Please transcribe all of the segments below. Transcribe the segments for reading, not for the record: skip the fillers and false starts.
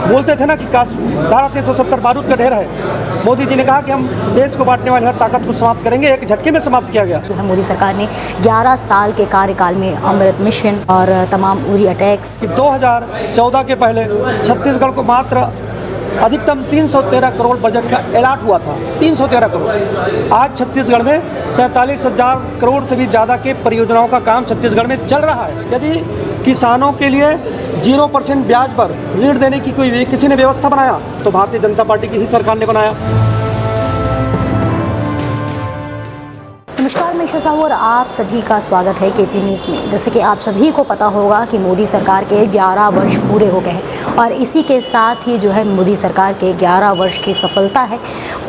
बोलते थे ना कि धारा 370 बारूद का ढेर है। मोदी जी ने कहा कि हम देश को बांटने वाली हर ताकत को समाप्त करेंगे, एक झटके में समाप्त किया गया। जो है मोदी सरकार ने 11 साल के कार्यकाल में अमृत मिशन और तमाम उरी अटैक्स 2014 के पहले छत्तीसगढ़ को मात्र अधिकतम 313 करोड़ बजट का अलॉट हुआ था, 313 करोड़। आज छत्तीसगढ़ में 47,000 करोड़ से भी ज़्यादा के परियोजनाओं का काम छत्तीसगढ़ में चल रहा है। यदि किसानों के लिए 0% ब्याज पर ऋण देने की किसी ने व्यवस्था बनाया तो भारतीय जनता पार्टी की ही सरकार ने बनाया। नमस्कार, मैं ईशा साहू और आप सभी का स्वागत है केपी न्यूज़ में। जैसे कि आप सभी को पता होगा कि मोदी सरकार के 11 वर्ष पूरे हो गए हैं और इसी के साथ ही जो है मोदी सरकार के 11 वर्ष की सफलता है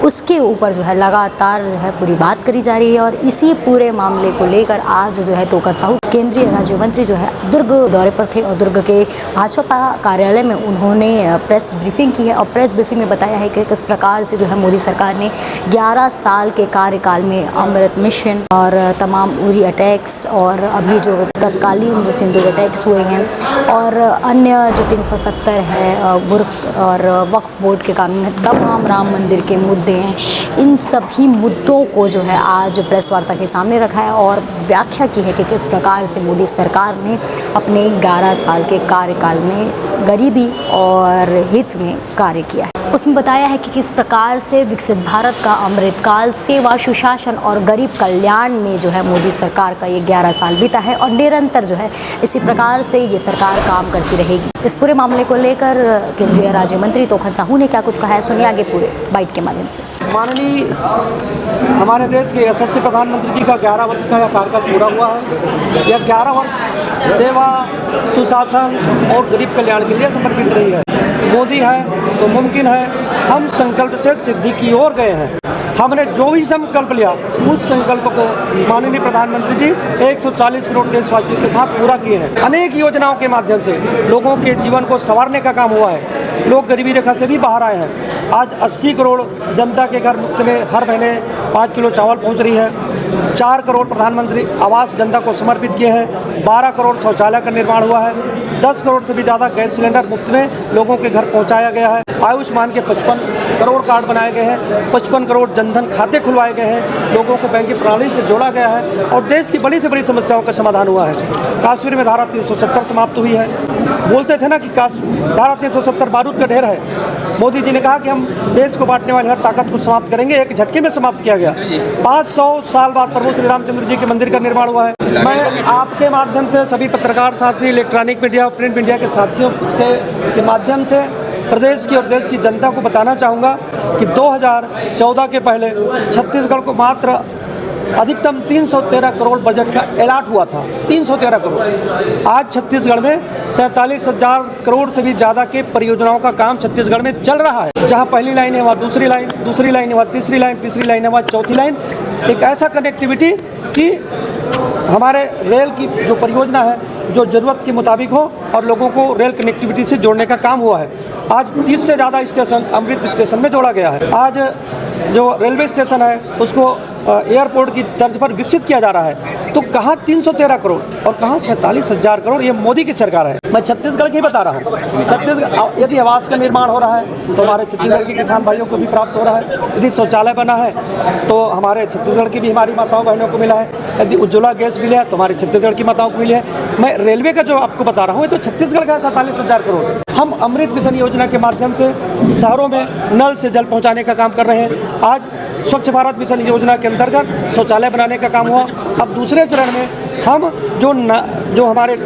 उसके ऊपर जो है लगातार जो है पूरी बात करी जा रही है। और इसी पूरे मामले को लेकर आज जो है तोकत साहू केंद्रीय राज्य मंत्री जो है दुर्ग दौरे पर थे और दुर्ग के भाजपा कार्यालय में उन्होंने प्रेस ब्रीफिंग की है और प्रेस ब्रीफिंग में बताया है कि किस प्रकार से जो है मोदी सरकार ने 11 साल के कार्यकाल में अमृत मिशन और तमाम उरी अटैक्स और अभी जो तत्कालीन जो सिंदूर अटैक्स हुए हैं और अन्य जो 370 है बुर्क और वक्फ बोर्ड के कानून है, तमाम राम मंदिर के मुद्दे हैं, इन सभी मुद्दों को जो है आज प्रेस वार्ता के सामने रखा है और व्याख्या की है कि किस प्रकार से मोदी सरकार ने अपने 11 साल के कार्यकाल में गरीबी और हित में कार्य किया है। उसमें बताया है कि किस प्रकार से विकसित भारत का अमृतकाल, सेवा, सुशासन और गरीब कल्याण में जो है मोदी सरकार का ये 11 साल बीता है और निरंतर जो है इसी प्रकार से ये सरकार काम करती रहेगी। इस पूरे मामले को लेकर केंद्रीय राज्य मंत्री तोकत साहू ने क्या कुछ कहा है, सुनिए आगे पूरे बाइट के माध्यम से। माननीय हमारे देश के यशस्वी प्रधानमंत्री जी का 11 वर्ष का कार्यकाल पूरा हुआ है। यह 11 वर्ष सेवा, सुशासन और गरीब कल्याण के लिए समर्पित रही है। मोदी है तो मुमकिन है, हम संकल्प से सिद्धि की ओर गए हैं। हमने जो भी संकल्प लिया उस संकल्प को माननीय प्रधानमंत्री जी 140 करोड़ देशवासियों के साथ पूरा किए हैं। अनेक योजनाओं के माध्यम से लोगों के जीवन को संवारने का काम हुआ है। लोग गरीबी रेखा से भी बाहर आए हैं। आज 80 करोड़ जनता के घर मुफ्त में हर महीने 5 किलो चावल पहुंच रही है। 4 करोड़ प्रधानमंत्री आवास जनता को समर्पित किए हैं। 12 करोड़ शौचालय का निर्माण हुआ है। 10 करोड़ से भी ज़्यादा गैस सिलेंडर मुफ्त में लोगों के घर पहुंचाया गया है। आयुष्मान के 55 करोड़ कार्ड बनाए गए हैं। 55 करोड़ जनधन खाते खुलवाए गए हैं। लोगों को बैंकिंग प्रणाली से जोड़ा गया है और देश की बड़ी से बड़ी समस्याओं का समाधान हुआ है। कश्मीर में धारा 370 समाप्त हुई है। बोलते थे ना कि धारा 370 बारूद का ढेर है। मोदी जी ने कहा कि हम देश को बांटने वाली हर ताकत को समाप्त करेंगे, एक झटके में समाप्त किया गया। 500 साल बाद प्रभु श्री रामचंद्र जी के मंदिर का निर्माण हुआ है। मैं आपके माध्यम से सभी पत्रकार साथी, इलेक्ट्रॉनिक मीडिया और प्रिंट मीडिया के साथियों के माध्यम से प्रदेश की और देश की जनता को बताना चाहूँगा कि 2014 के पहले छत्तीसगढ़ को मात्र अधिकतम 313 करोड़ बजट का अलॉट हुआ था, 313 करोड़। आज छत्तीसगढ़ में 47,000 करोड़ से भी ज़्यादा के परियोजनाओं का काम छत्तीसगढ़ में चल रहा है। जहां पहली लाइन है वहाँ दूसरी लाइन, दूसरी लाइन है वहाँ तीसरी लाइन, तीसरी लाइन है वहाँ चौथी लाइन। एक ऐसा कनेक्टिविटी कि हमारे रेल की जो परियोजना है जो ज़रूरत के मुताबिक हो और लोगों को रेल कनेक्टिविटी से जोड़ने का काम हुआ है। आज 30 से ज़्यादा स्टेशन अमृत स्टेशन में जोड़ा गया है। आज जो रेलवे स्टेशन है उसको एयरपोर्ट की तर्ज पर विकसित किया जा रहा है। तो कहाँ 313 करोड़ और कहाँ 47,000 करोड़, ये मोदी की सरकार है। मैं छत्तीसगढ़ की बता रहा हूँ। छत्तीसगढ़ यदि आवास का निर्माण हो रहा है तो हमारे छत्तीसगढ़ के किसान भाइयों को भी प्राप्त हो रहा है। यदि शौचालय बना है तो हमारे छत्तीसगढ़ की भी हमारी माताओं बहनों को मिला है। यदि उज्ज्वला गैस मिला है तो हमारे छत्तीसगढ़ की माताओं को मिली है। मैं रेलवे का जो आपको बता रहा हूँ तो छत्तीसगढ़ का 47,000 करोड़। हम अमृत मिशन योजना के माध्यम से शहरों में नल से जल पहुँचाने का काम कर रहे हैं। आज स्वच्छ भारत मिशन योजना के अंतर्गत शौचालय बनाने का काम हुआ। अब दूसरे चरण में हम जो हमारे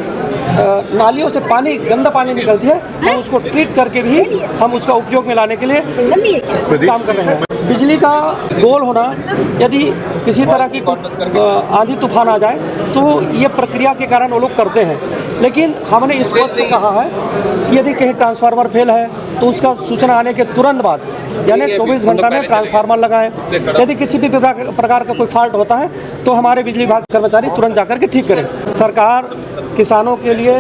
नालियों से पानी, गंदा पानी निकलती है, हम उसको ट्रीट करके भी हम उसका उपयोग में लाने के लिए काम कर रहे हैं। बिजली का गोल होना, यदि किसी तरह की आंधी तूफान आ जाए तो ये प्रक्रिया के कारण वो लोग करते हैं। लेकिन हमने स्पष्ट कहा है कि यदि कहीं ट्रांसफार्मर फेल है तो उसका सूचना आने के तुरंत बाद यानी 24 घंटा में ट्रांसफार्मर लगाएं। यदि किसी भी प्रकार का कोई फॉल्ट होता है तो हमारे बिजली विभाग कर्मचारी तुरंत जाकर के ठीक करें। सरकार किसानों के लिए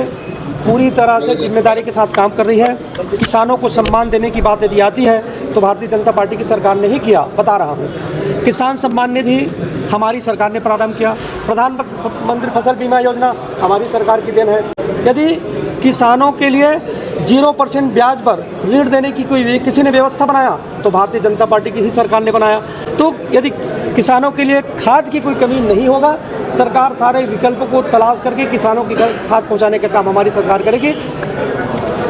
पूरी तरह से जिम्मेदारी के साथ काम कर रही है। किसानों को सम्मान देने की बात यदि आती है तो भारतीय जनता पार्टी की सरकार ने ही किया, बता रहा हूँ। किसान सम्मान निधि हमारी सरकार ने प्रारंभ किया। प्रधानमंत्री फसल बीमा योजना हमारी सरकार की देन है। यदि किसानों के लिए 0% ब्याज पर ऋण देने की कोई किसी ने व्यवस्था बनाया तो भारतीय जनता पार्टी की ही सरकार ने बनाया। तो यदि किसानों के लिए खाद की कोई कमी नहीं होगा, सरकार सारे विकल्पों को तलाश करके किसानों की खाद पहुंचाने का काम हमारी सरकार करेगी।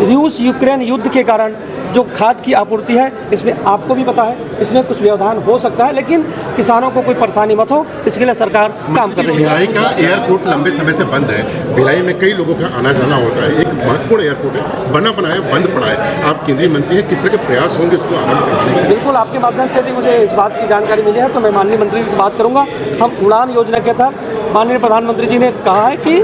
रूस यूक्रेन युद्ध के कारण जो खाद की आपूर्ति है, इसमें आपको भी पता है, इसमें कुछ व्यवधान हो सकता है, लेकिन किसानों को कोई परेशानी मत हो, इसके लिए सरकार काम कर रही है। भिलाई का एयरपोर्ट लंबे समय से बंद है। भिलाई में कई लोगों का आना जाना होता है, एक महत्वपूर्ण एयरपोर्ट है, बना बनाया बंद पड़ा है। आप केंद्रीय मंत्री हैं, किस तरह के प्रयास होंगे उसको आरम्भ करने के? बिल्कुल, आपके माध्यम से यदि मुझे इस बात की जानकारी मिली है तो मैं माननीय मंत्री से बात करूंगा। हम उड़ान योजना के तहत माननीय प्रधानमंत्री जी ने कहा है कि,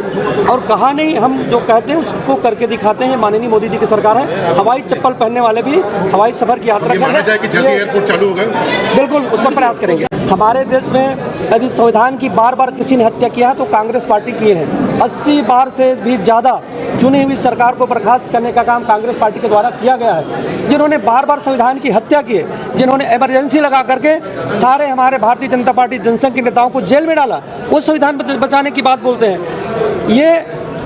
और कहा नहीं, हम जो कहते हैं उसको करके दिखाते हैं। माननीय मोदी जी की सरकार है, हवाई चप्पल पहनने वाले भी हवाई सफर की यात्रा ये माना जाए कि जल्द एयरपोर्ट चालू होगा? बिल्कुल, उस पर प्रयास करेंगे। हमारे देश में यदि संविधान की बार बार किसी ने हत्या किया है तो कांग्रेस पार्टी किए हैं। 80 बार से भी ज़्यादा चुनी हुई सरकार को बर्खास्त करने का काम कांग्रेस पार्टी के द्वारा किया गया है। जिन्होंने बार बार संविधान की हत्या की है, जिन्होंने इमरजेंसी लगा करके सारे हमारे भारतीय जनता पार्टी जनसंघ के नेताओं को जेल में डाला, वो संविधान बचाने की बात बोलते हैं। ये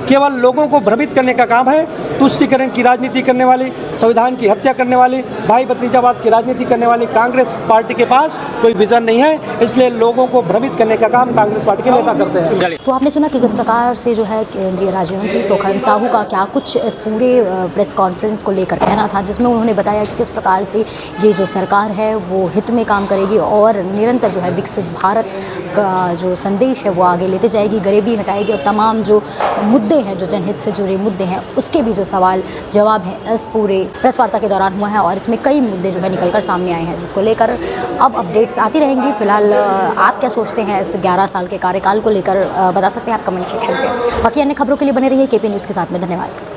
केवल लोगों को भ्रमित करने का काम है। तुष्टीकरण की राजनीति करने वाली, संविधान की हत्या करने वाली, भाई भतीजावाद की राजनीति करने वाली कांग्रेस पार्टी के पास कोई विजन नहीं है, इसलिए लोगों को भ्रमित करने का काम कांग्रेस पार्टी के नेता करते हैं। तो आपने सुना कि किस प्रकार से जो है केंद्रीय राज्य मंत्री तोखन साहू का क्या कुछ इस पूरे प्रेस कॉन्फ्रेंस को लेकर कहना था, जिसमें उन्होंने बताया कि किस प्रकार से ये जो सरकार है वो हित में काम करेगी और निरंतर जो है विकसित भारत का जो संदेश है वो आगे लेते जाएगी, गरीबी हटाएगी और तमाम जो मुद्दे हैं, जो जनहित से जुड़े मुद्दे हैं, उसके भी जो सवाल जवाब हैं इस पूरे प्रेस वार्ता के दौरान हुआ है। और इसमें कई मुद्दे जो है निकलकर सामने आए हैं, जिसको लेकर अब अपडेट्स आती रहेंगी। फिलहाल आप क्या सोचते हैं इस 11 साल के कार्यकाल को लेकर, बता सकते हैं आप कमेंट सेक्शन पे। बाकी अन्य खबरों के लिए बने रहिए केपी न्यूज़ के साथ में। धन्यवाद।